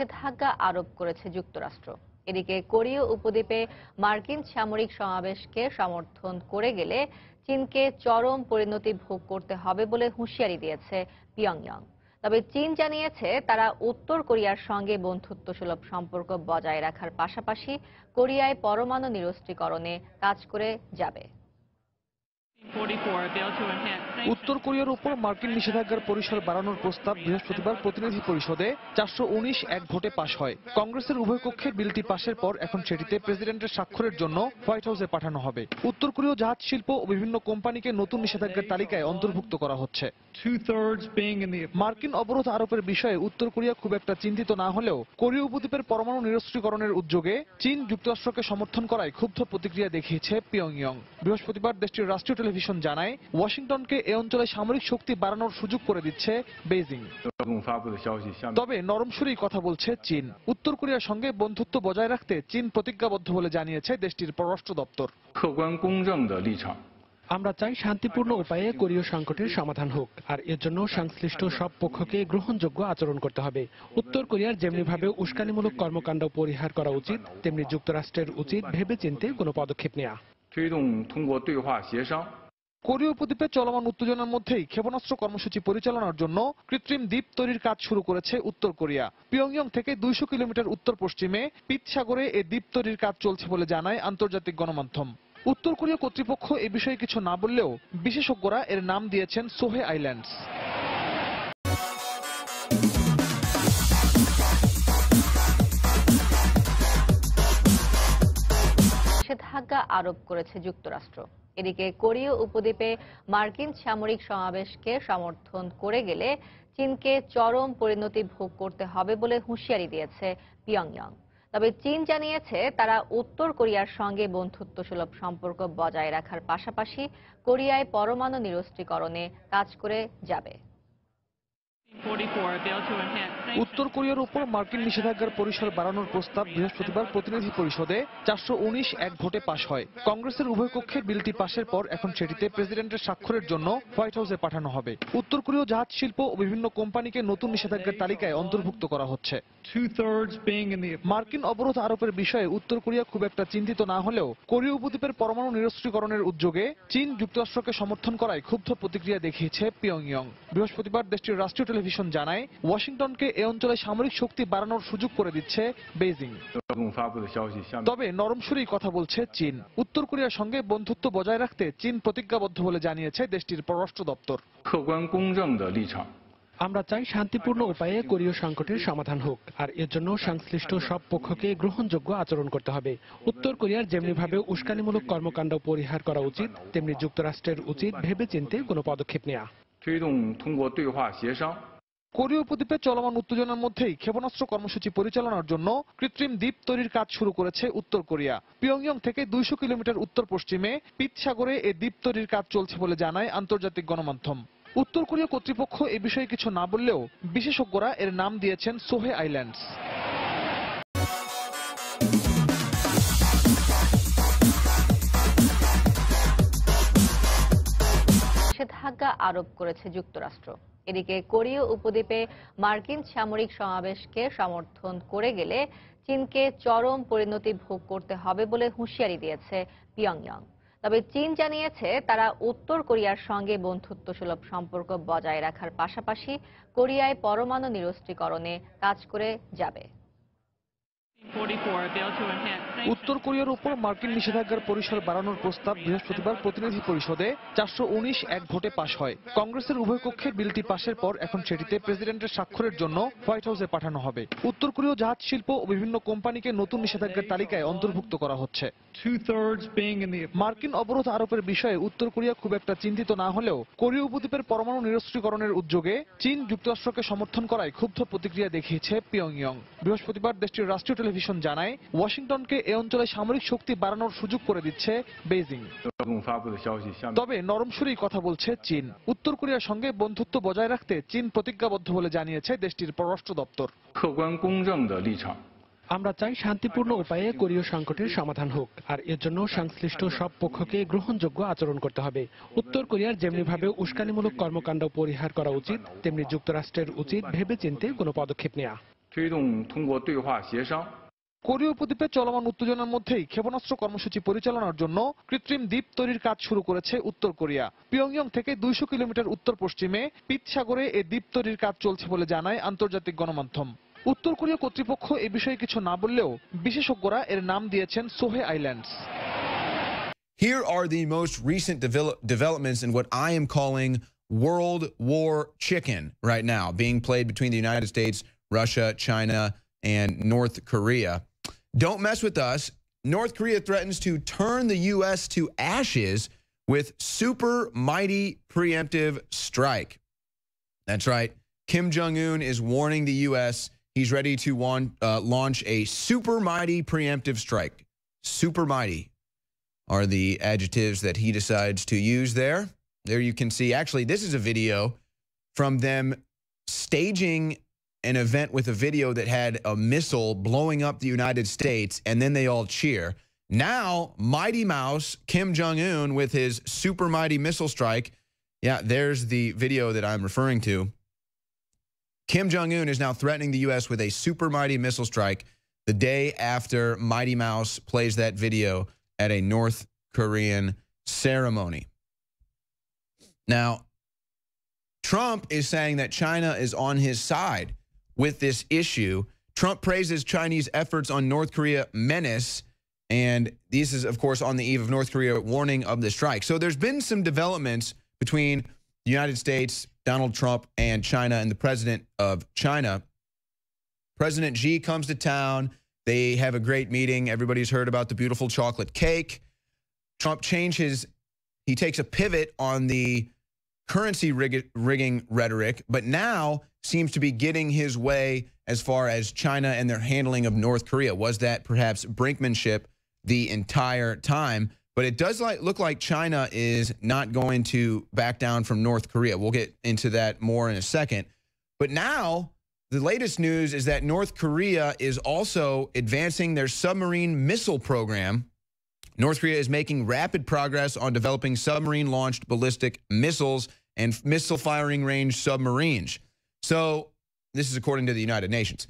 নিষেধাজ্ঞা আরোপ করেছে যুক্তরাষ্ট্র। এদিকে কোরীয় উপদ্বীপে মার্কিন সামরিক সমাবেশকে সমর্থন করে গেলে চীনকে চরম পরিণতি ভোগ করতে হবে বলে হুঁশিয়ারি দিয়েছে পিয়ংইয়ং। তবে চীন জানিয়েছে তারা উত্তর কোরিয়ার সঙ্গে বন্ধুত্বসুলভ সম্পর্ক বজায় রাখার পাশাপাশি কোরিয়ায় পরমাণু নিরস্ত্রীকরণে কাজ করে যাবে। উত্তর কোরিয়ার উপর মার্কিন নিষেধাজ্ঞার পরিসর বাড়ানোর প্রস্তাব বৃহস্পতিবার প্রতিনিধি পরিষদে 419 এক ভোটে পাশ হয়। কংগ্রেসের উভয় কক্ষের বিলটি পাশের পর এখন সেটিতে প্রেসিডেন্টের স্বাক্ষরের জন্য হোয়াইট হাউসে পাঠানো হবে। উত্তর কোরীয় জাহাজ শিল্প ও বিভিন্ন কোম্পানিকে নতুন নিষেধাজ্ঞার তালিকায় অন্তর্ভুক্ত করা হচ্ছে। মার্কিন অবরোধ আরোপের বিষয়ে উত্তর কোরিয়া খুব একটা চিন্তিত না হলেও কোরীয় উপদ্বীপের পরমাণু নিরস্ত্রীকরণের উদ্যোগে চীন যুক্তরাষ্ট্রকে সমর্থন করায় ক্ষুব্ধ প্রতিক্রিয়া দেখিয়েছে পিয়ংইয়ং। বৃহস্পতিবার দেশটির রাষ্ট্রীয় টেলিভিশন জানায় ওয়াশিংটনকে এ অঞ্চলে সামরিক শক্তি বাড়ানোর সুযোগ করে দিচ্ছে বেইজিং। তবে নরম সুরেই কথা বলছে চীন। উত্তর কোরিয়ার সঙ্গে বন্ধুত্ব বজায় রাখতে চীন প্রতিজ্ঞাবদ্ধ বলে জানিয়েছে দেশটির পররাষ্ট্র দপ্তর। আমরা চাই শান্তিপূর্ণ উপায়ে কোরীয় সংকটের সমাধান হোক, আর এর জন্য সংশ্লিষ্ট সব পক্ষকে গ্রহণযোগ্য আচরণ করতে হবে। উত্তর কোরিয়ার যেমনিভাবে উস্কানিমূলক কর্মকাণ্ড পরিহার করা উচিত, তেমনি যুক্তরাষ্ট্রের উচিত ভেবেচিন্তে কোনো পদক্ষেপ নেওয়া। কোরীয় উপদ্বীপে চলমান উত্তেজনার মধ্যেই ক্ষেপণাস্ত্র কর্মসূচি পরিচালনার জন্য কৃত্রিম দ্বীপ তৈরির কাজ শুরু করেছে উত্তর কোরিয়া। পিয়ংইয়ং থেকে 200 কিলোমিটার উত্তর পশ্চিমে পিত সাগরে এই দ্বীপ তৈরির কাজ চলছে বলে জানায় আন্তর্জাতিক গণমাধ্যম। উত্তর কোরিয়া কর্তৃপক্ষ এ বিষয়ে কিছু না বললেও বিশেষজ্ঞরা এর নাম দিয়েছেন সোহে আইল্যান্ডস। নিষেধাজ্ঞা আরোপ করেছে যুক্তরাষ্ট্র। এদিকে কোরীয় উপদ্বীপে মার্কিন সামরিক সমাবেশকে সমর্থন করে গেলে চীনকে চরম পরিণতি ভোগ করতে হবে বলে হুঁশিয়ারি দিয়েছে পিয়ংইয়ং। তবে চীন জানিয়েছে তারা উত্তর কোরিয়ার সঙ্গে বন্ধুত্বসুলভ সম্পর্ক বজায় রাখার পাশাপাশি কোরিয়ায় পরমাণু নিরস্ত্রীকরণে কাজ করে যাবে। উত্তর কোরিয়ার উপর মার্কিন নিষেধাজ্ঞার পরিসর বাড়ানোর প্রস্তাব বৃহস্পতিবার প্রতিনিধি পরিষদে 419 এক ভোটে পাশ হয়। কংগ্রেসের উভয় কক্ষের বিলটি পাশের পর এখন সেটিতে প্রেসিডেন্টের স্বাক্ষরের জন্য হোয়াইট হাউসে পাঠানো হবে। উত্তর কোরীয় জাহাজ শিল্প ও বিভিন্ন কোম্পানিকে নতুন নিষেধাজ্ঞার তালিকায় অন্তর্ভুক্ত করা হচ্ছে। মার্কিন অবরোধ আরোপের বিষয়ে উত্তর কোরিয়া খুব একটা চিন্তিত না হলেও কোরীয় উপদ্বীপের পরমাণু নিরস্ত্রীকরণের উদ্যোগে চীন যুক্তরাষ্ট্রকে সমর্থন করায় ক্ষুব্ধ প্রতিক্রিয়া দেখিয়েছে পিয়ংইয়ং। বৃহস্পতিবার দেশটির রাষ্ট্রীয় টেলিভিশন জানায় ওয়াশিংটনকে এ অঞ্চলে সামরিক শক্তি বাড়ানোর সুযোগ করে দিচ্ছে বেইজিং। তবে নরম সুরেই কথা বলছে চীন। উত্তর কোরিয়ার সঙ্গে বন্ধুত্ব বজায় রাখতে চীন প্রতিজ্ঞাবদ্ধ বলে জানিয়েছে দেশটির পররাষ্ট্র দপ্তর। আমরা চাই শান্তিপূর্ণ উপায়ে কোরীয় সংকটের সমাধান হোক, আর এর জন্য সংশ্লিষ্ট সব পক্ষকে গ্রহণযোগ্য আচরণ করতে হবে। উত্তর কোরিয়ার যেমনিভাবে উস্কানিমূলক কর্মকাণ্ড পরিহার করা উচিত, তেমনি যুক্তরাষ্ট্রের উচিত ভেবেচিন্তে কোনো পদক্ষেপ নেওয়া। কোরীয় উপদ্বীপে চলমান উত্তেজনার মধ্যেই ক্ষেপণাস্ত্র কর্মসূচি পরিচালনার জন্য কৃত্রিম দ্বীপ তৈরির কাজ শুরু করেছে উত্তর কোরিয়া। পিয়ংইয়ং থেকে 200 কিলোমিটার উত্তর পশ্চিমে পিত সাগরে এই দ্বীপ তৈরির কাজ চলছে বলে জানায় আন্তর্জাতিক গণমাধ্যম। উত্তর কোরিয়া কর্তৃপক্ষ এ বিষয়ে কিছু না বললেও বিশেষজ্ঞরা এর নাম দিয়েছেন সোহে আইল্যান্ডস। নিষেধাজ্ঞা আরোপ করেছে যুক্তরাষ্ট্র। এদিকে কোরীয় উপদ্বীপে মার্কিন সামরিক সমাবেশকে সমর্থন করে গেলে চীনকে চরম পরিণতি ভোগ করতে হবে বলে হুঁশিয়ারি দিয়েছে পিয়ংইয়ং। তবে চীন জানিয়েছে তারা উত্তর কোরিয়ার সঙ্গে বন্ধুত্বসুলভ সম্পর্ক বজায় রাখার পাশাপাশি কোরিয়ায় পরমাণু নিরস্ত্রীকরণে কাজ করে যাবে। উত্তর কোরিয়ার উপর মার্কিন নিষেধাজ্ঞার পরিসর বাড়ানোর প্রস্তাব বৃহস্পতিবার প্রতিনিধি পরিষদে 419 এক ভোটে পাশ হয়। কংগ্রেসের উভয় কক্ষের বিলটি পাশের পর এখন সেটিতে প্রেসিডেন্টের স্বাক্ষরের জন্য হোয়াইট হাউসে পাঠানো হবে। উত্তর কোরীয় জাহাজ শিল্প ও বিভিন্ন কোম্পানিকে নতুন নিষেধাজ্ঞার তালিকায় অন্তর্ভুক্ত করা হচ্ছে। মার্কিন অবরোধ আরোপের বিষয়ে উত্তর কোরিয়া খুব একটা চিন্তিত না হলেও কোরীয় উপদ্বীপের পরমাণু নিরস্ত্রীকরণের উদ্যোগে চীন যুক্তরাষ্ট্রকে সমর্থন করায় ক্ষুব্ধ প্রতিক্রিয়া দেখিয়েছে পিয়ংইয়ং। বৃহস্পতিবার দেশটির রাষ্ট্রীয় টেলিভিশন জানায় ওয়াশিংটনকে এ অঞ্চলে সামরিক শক্তি বাড়ানোর সুযোগ করে দিচ্ছে বেইজিং। তবে নরম সুরেই কথা বলছে চীন। উত্তর কোরিয়ার সঙ্গে বন্ধুত্ব বজায় রাখতে চীন প্রতিজ্ঞাবদ্ধ বলে জানিয়েছে দেশটির পররাষ্ট্র দপ্তর। আমরা চাই শান্তিপূর্ণ উপায়ে কোরীয় সংকটের সমাধান হোক, আর এর জন্য সংশ্লিষ্ট সব পক্ষকে গ্রহণযোগ্য আচরণ করতে হবে। উত্তর কোরিয়ার যেমনিভাবে উস্কানিমূলক কর্মকাণ্ড পরিহার করা উচিত, তেমনি যুক্তরাষ্ট্রের উচিত ভেবেচিন্তে কোনো পদক্ষেপ নেওয়া। 推动通过对话协商 কোরীয় উপদ্বীপে চলমান উত্তেজনার মধ্যেই ক্ষেপণাস্ত্র কর্মসূচি পরিচালনার জন্য কৃত্রিম দ্বীপ তৈরির কাজ শুরু করেছে উত্তর কোরিয়া। পিয়ংইয়ং থেকে 200 কিলোমিটার উত্তর পশ্চিমে পিত সাগরে এই দ্বীপ তৈরির কাজ চলছে বলে জানায় আন্তর্জাতিক গণমাধ্যম। উত্তর কোরিয়া কর্তৃপক্ষ এ বিষয়ে কিছু না বললেও বিশেষজ্ঞরা এর নাম দিয়েছেন সোহে islands. Here are the most recent developments in what I am calling World War Chicken right now, being played between the United States, Russia, China, and North Korea. Don't mess with us. North Korea threatens to turn the U.S. to ashes with super mighty preemptive strike. That's right. Kim Jong-un is warning the U.S. he's ready to launch a super mighty preemptive strike. Super mighty are the adjectives that he decides to use there. There you can see, actually, this is a video from them staging an event with a video that had a missile blowing up the United States, and then they all cheer. Now, Mighty Mouse, Kim Jong-un, with his super mighty missile strike. Yeah, there's the video that I'm referring to. Kim Jong-un is now threatening the U.S. with a super mighty missile strike the day after Mighty Mouse plays that video at a North Korean ceremony. Now, Trump is saying that China is on his side with this issue. Trump praises Chinese efforts on North Korea menace, and this is, of course, on the eve of North Korea warning of the strike. So there's been some developments between the United States, Donald Trump, and China, and the president of China. President Xi comes to town. They have a great meeting. Everybody's heard about the beautiful chocolate cake. Trump he takes a pivot on the currency rigging rhetoric, but now seems to be getting his way as far as China and their handling of North Korea. Was that perhaps brinkmanship the entire time? But it does look like China is not going to back down from North Korea. We'll get into that more in a second. But now, the latest news is that North Korea is also advancing their submarine missile program. North Korea is making rapid progress on developing submarine-launched ballistic missiles and missile-firing range submarines. So this is according to the United Nations.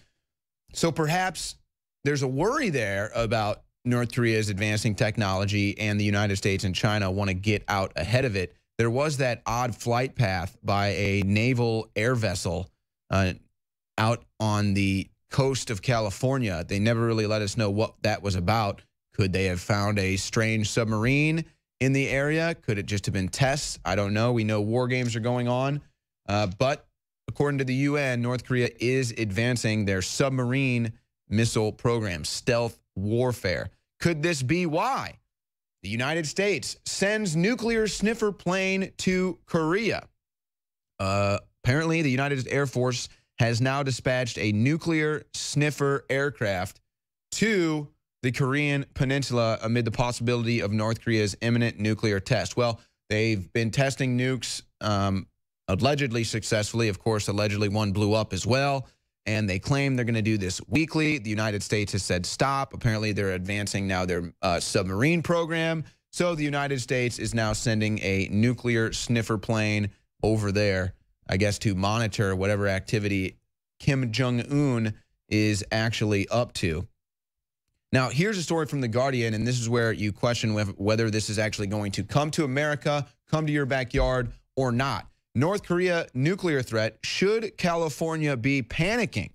So perhaps there's a worry there about North Korea's advancing technology, and the United States and China want to get out ahead of it. There was that odd flight path by a naval air vessel out on the coast of California. They never really let us know what that was about. Could they have found a strange submarine in the area? Could it just have been tests? I don't know. We know war games are going on. But according to the UN, North Korea is advancing their submarine missile program, stealth warfare. Could this be why the United States sends nuclear sniffer plane to Korea? Apparently, the United Air Force has now dispatched a nuclear sniffer aircraft to the Korean Peninsula amid the possibility of North Korea's imminent nuclear test. Well, they've been testing nukes allegedly successfully. Of course, allegedly one blew up as well. And they claim they're going to do this weekly. The United States has said stop. Apparently, they're advancing now their submarine program. So the United States is now sending a nuclear sniffer plane over there, I guess, to monitor whatever activity Kim Jong-un is actually up to. Now, here's a story from The Guardian, and this is where you question whether this is actually going to come to America, come to your backyard, or not. North Korea nuclear threat. Should California be panicking?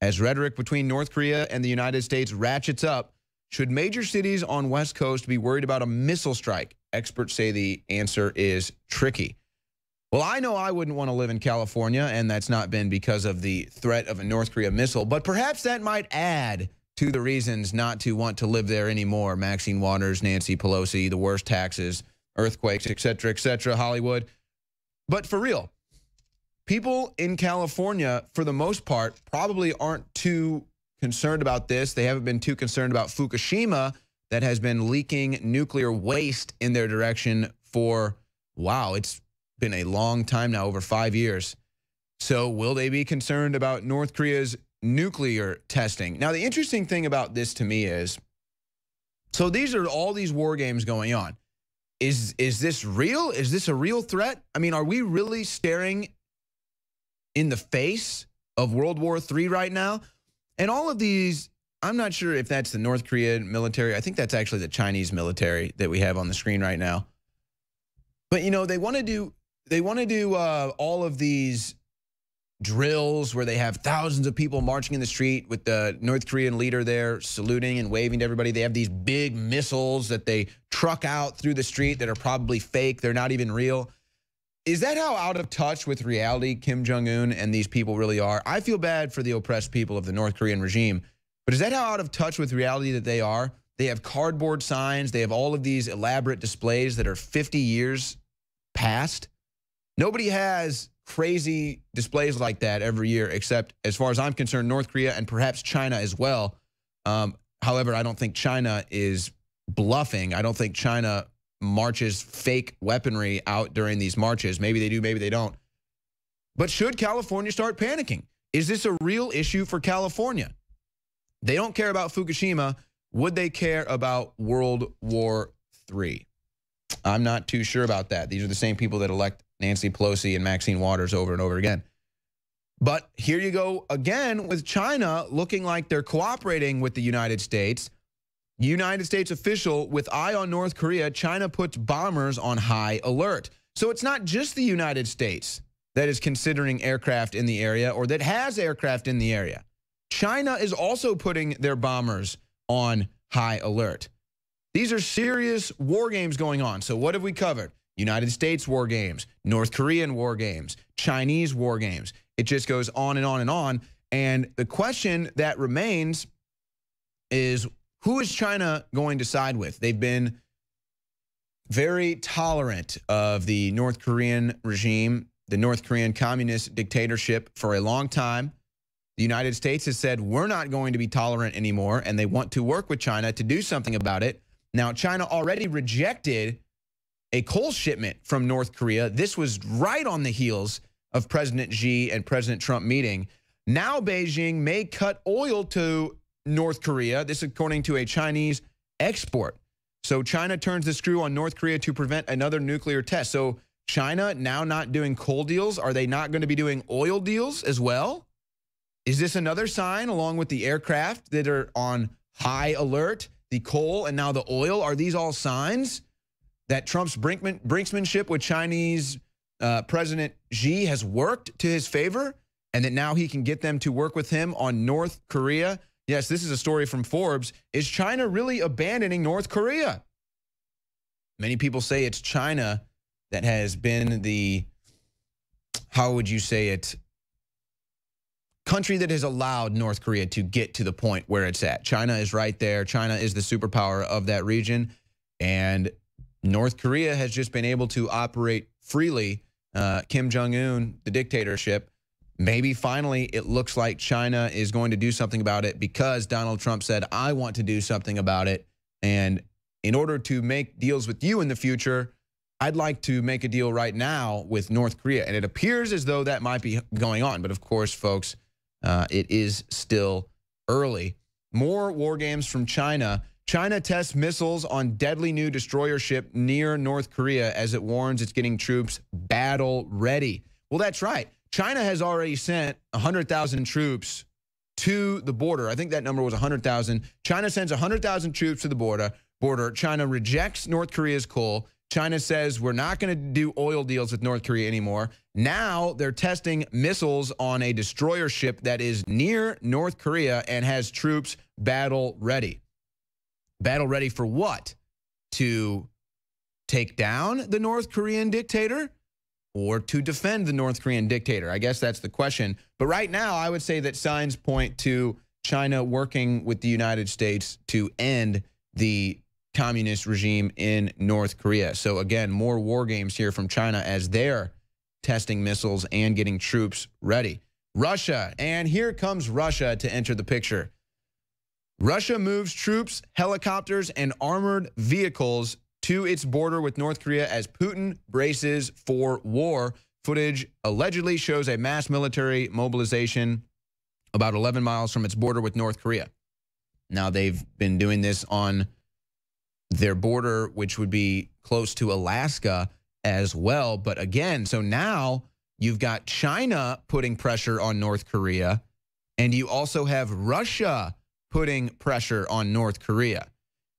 As rhetoric between North Korea and the United States ratchets up, should major cities on West Coast be worried about a missile strike? Experts say the answer is tricky. Well, I know I wouldn't want to live in California, and that's not been because of the threat of a North Korea missile, but perhaps that might add to the reasons not to want to live there anymore. Maxine Waters, Nancy Pelosi, the worst taxes, earthquakes, et cetera, Hollywood. But for real, people in California, for the most part, probably aren't too concerned about this. They haven't been too concerned about Fukushima that has been leaking nuclear waste in their direction for, wow, it's been a long time now, over 5 years. So will they be concerned about North Korea's nuclear testing? Now, the interesting thing about this to me is, so these are all these war games going on. Is this real? Is this a real threat? I mean, are we really staring in the face of World War III right now? And all of these, I'm not sure if that's the North Korean military. I think that's actually the Chinese military that we have on the screen right now. But, you know, they want to do all of these drills where they have thousands of people marching in the street with the North Korean leader there saluting and waving to everybody. They have these big missiles that they truck out through the street that are probably fake. They're not even real. Is that how out of touch with reality Kim Jong-un and these people really are? I feel bad for the oppressed people of the North Korean regime, but is that how out of touch with reality that they are? They have cardboard signs. They have all of these elaborate displays that are 50 years past. Nobody has crazy displays like that every year, except, as far as I'm concerned, North Korea and perhaps China as well. However, I don't think China is bluffing. I don't think China marches fake weaponry out during these marches. Maybe they do, maybe they don't. But should California start panicking? Is this a real issue for California? They don't care about Fukushima. Would they care about World War III? I'm not too sure about that. These are the same people that elect Nancy Pelosi and Maxine Waters over and over again. But here you go again with China looking like they're cooperating with the United States. United States official with eye on North Korea, China puts bombers on high alert. So it's not just the United States that is considering aircraft in the area or that has aircraft in the area. China is also putting their bombers on high alert. These are serious war games going on. So what have we covered? United States war games, North Korean war games, Chinese war games. It just goes on and on and on. And the question that remains is, who is China going to side with? They've been very tolerant of the North Korean regime, the North Korean communist dictatorship for a long time. The United States has said, we're not going to be tolerant anymore, and they want to work with China to do something about it. Now, China already rejected a coal shipment from North Korea. This was right on the heels of President Xi and President Trump meeting. Now Beijing may cut oil to North Korea. This according to a Chinese export. So China turns the screw on North Korea to prevent another nuclear test. So China now not doing coal deals. Are they not going to be doing oil deals as well? Is this another sign, along with the aircraft that are on high alert, the coal and now the oil? Are these all signs that Trump's brinksmanship with Chinese President Xi has worked to his favor, and that now he can get them to work with him on North Korea? Yes, this is a story from Forbes. Is China really abandoning North Korea? Many people say it's China that has been the, how would you say it, country that has allowed North Korea to get to the point where it's at. China is right there. China is the superpower of that region. And North Korea has just been able to operate freely. Kim Jong-un, the dictatorship, maybe finally it looks like China is going to do something about it because Donald Trump said, I want to do something about it. And in order to make deals with you in the future, I'd like to make a deal right now with North Korea. And it appears as though that might be going on. But of course, folks, it is still early. More war games from China. China tests missiles on deadly new destroyer ship near North Korea as it warns it's getting troops battle ready. Well, that's right. China has already sent 100,000 troops to the border. I think that number was 100,000. China sends 100,000 troops to the border. China rejects North Korea's coal. China says we're not going to do oil deals with North Korea anymore. Now they're testing missiles on a destroyer ship that is near North Korea and has troops battle ready. Battle ready for what? To take down the North Korean dictator or to defend the North Korean dictator? I guess that's the question. But right now, I would say that signs point to China working with the United States to end the communist regime in North Korea. So again, more war games here from China as they're testing missiles and getting troops ready. Russia, and here comes Russia to enter the picture. Russia moves troops, helicopters, and armored vehicles to its border with North Korea as Putin braces for war. Footage allegedly shows a mass military mobilization about 11 miles from its border with North Korea. Now, they've been doing this on their border, which would be close to Alaska as well. But again, so now you've got China putting pressure on North Korea, And you also have Russia putting pressure on North Korea.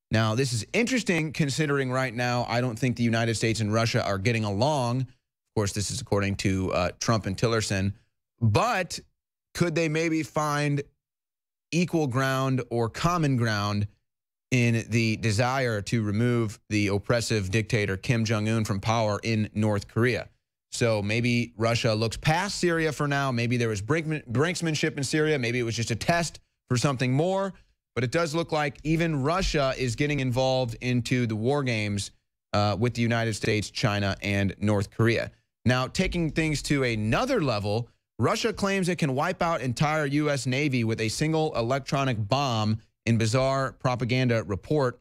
Now, this is interesting considering right now I don't think the United States and Russia are getting along. Of course, this is according to Trump and Tillerson. But could they maybe find equal ground or common ground in the desire to remove the oppressive dictator Kim Jong-un from power in North Korea? So maybe Russia looks past Syria for now. Maybe there was brinksmanship in Syria. Maybe it was just a test for something more. But it does look like even Russia is getting involved into the war games with the United States, China, and North Korea. Now, taking things to another level, Russia claims it can wipe out entire U.S. Navy with a single electronic bomb in bizarre propaganda report.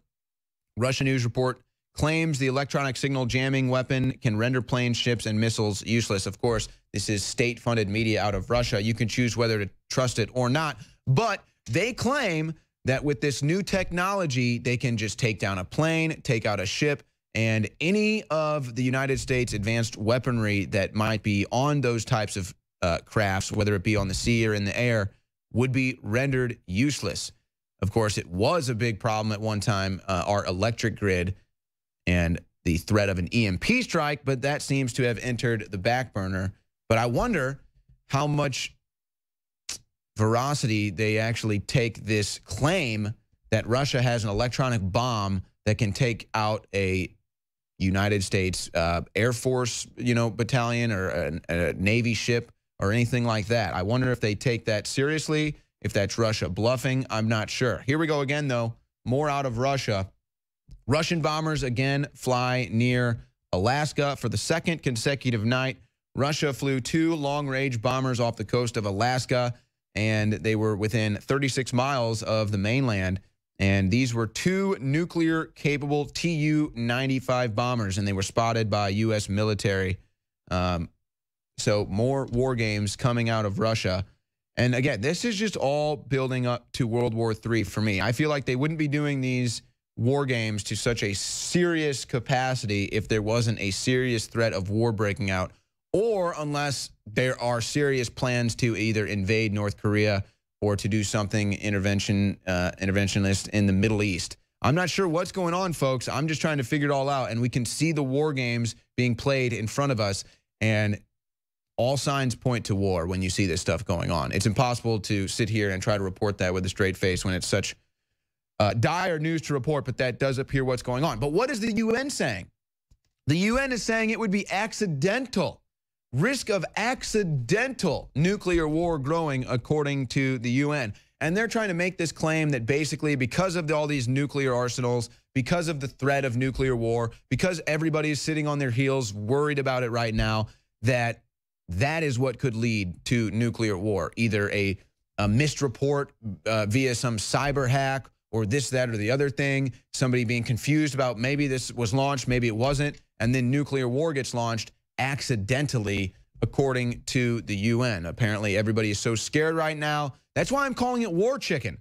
Russian news report claims the electronic signal jamming weapon can render planes, ships, and missiles useless. Of course, this is state-funded media out of Russia. You can choose whether to trust it or not. But they claim that with this new technology, they can just take down a plane, take out a ship, and any of the United States advanced weaponry that might be on those types of crafts, whether it be on the sea or in the air, would be rendered useless. Of course, it was a big problem at one time, our electric grid and the threat of an EMP strike, but that seems to have entered the back burner. But I wonder how much veracity they actually take this claim that Russia has an electronic bomb that can take out a United States Air Force, battalion or a Navy ship or anything like that. I wonder if they take that seriously, if that's Russia bluffing. I'm not sure. Here we go again, though. More out of Russia. Russian bombers again fly near Alaska for the second consecutive night. Russia flew 2 long-range bombers off the coast of Alaska, and they were within 36 miles of the mainland. And these were 2 nuclear-capable Tu-95 bombers, and they were spotted by U.S. military. So more war games coming out of Russia. And again, this is just all building up to World War III for me. I feel like they wouldn't be doing these war games to such a serious capacity if there wasn't a serious threat of war breaking out, or unless there are serious plans to either invade North Korea or to do something interventionist in the Middle East. I'm not sure what's going on, folks. I'm just trying to figure it all out. And we can see the war games being played in front of us, and all signs point to war when you see this stuff going on. It's impossible to sit here and try to report that with a straight face when it's such dire news to report, but that does appear what's going on. But what is the UN saying? The UN is saying it would be accidental. Risk of accidental nuclear war growing, according to the UN. And they're trying to make this claim that basically because of all these nuclear arsenals, because of the threat of nuclear war, because everybody is sitting on their heels worried about it right now, that is what could lead to nuclear war. Either a missed report via some cyber hack, or this, that, or the other thing, somebody being confused about maybe this was launched, maybe it wasn't, and then nuclear war gets launched accidentally, according to the UN. Apparently, everybody is so scared right now. That's why I'm calling it war chicken.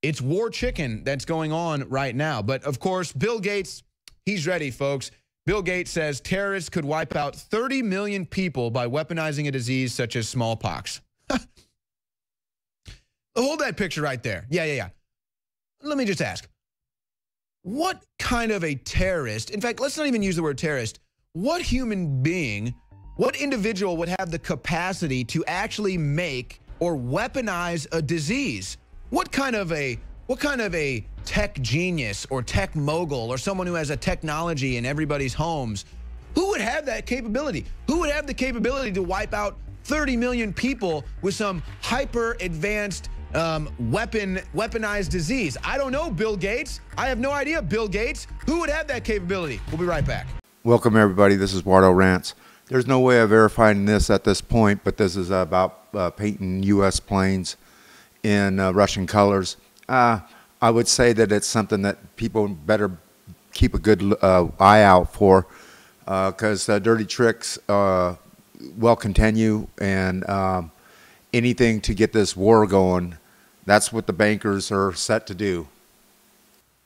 It's war chicken that's going on right now. But of course, Bill Gates, he's ready, folks. Bill Gates says terrorists could wipe out 30 million people by weaponizing a disease such as smallpox. Hold that picture right there. Yeah. Let me just ask, what kind of a terrorist, in fact, let's not even use the word terrorist, what human being, what individual would have the capacity to actually make or weaponize a disease? What kind of a tech genius or tech mogul or someone who has a technology in everybody's homes, who would have that capability? Who would have the capability to wipe out 30 million people with some hyper advanced weaponized disease? I don't know, Bill Gates. I have no idea, Bill Gates. Who would have that capability? We'll be right back. Welcome, everybody. This is Wardo Rants. There's no way of verifying this at this point, but this is about painting U.S. planes in Russian colors. I would say that it's something that people better keep a good eye out for, because dirty tricks will continue, and anything to get this war going, that's what the bankers are set to do.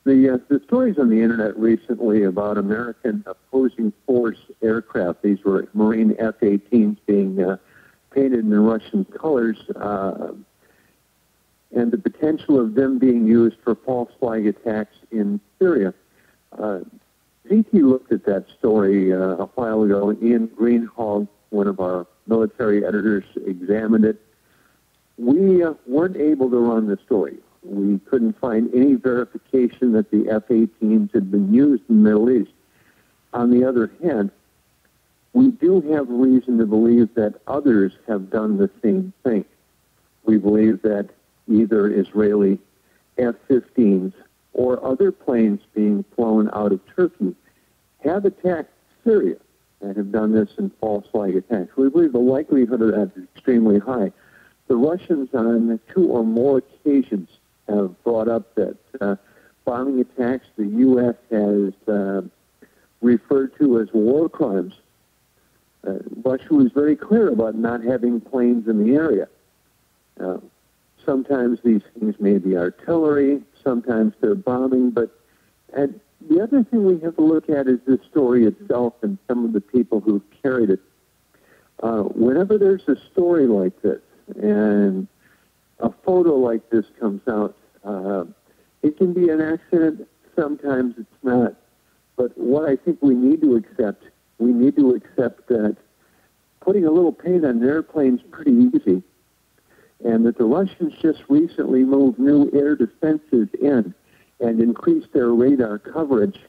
The stories on the internet recently about American opposing force aircraft, these were Marine F-18s being painted in Russian colors, and the potential of them being used for false flag attacks in Syria. ZT looked at that story a while ago. Ian Greenhalgh, one of our military editors, examined it. We weren't able to run the story. We couldn't find any verification that the F-18s had been used in the Middle East. On the other hand, we do have reason to believe that others have done the same thing. We believe that either Israeli F-15s or other planes being flown out of Turkey have attacked Syria and have done this in false flag attacks. We believe the likelihood of that is extremely high. The Russians on 2 or more occasions have brought up that bombing attacks the U.S. has referred to as war crimes. Russia was very clear about not having planes in the area. Sometimes these things may be artillery, sometimes they're bombing, but the other thing we have to look at is the story itself and some of the people who carried it. Whenever there's a story like this and a photo like this comes out, it can be an accident, sometimes it's not. But what I think we need to accept that putting a little paint on an airplane is pretty easy, and that the Russians just recently moved new air defenses in and increased their radar coverage.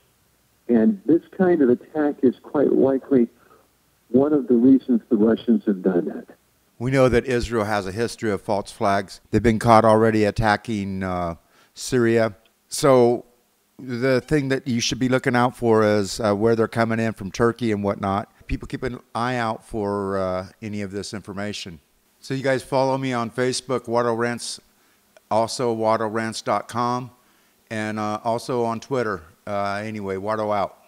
And this kind of attack is quite likely one of the reasons the Russians have done that. We know that Israel has a history of false flags. They've been caught already attacking Syria. So the thing that you should be looking out for is where they're coming in from Turkey and whatnot. People keep an eye out for any of this information. So you guys follow me on Facebook, Wardo Rants, also wardorants.com, and also on Twitter. Anyway, Wardo out.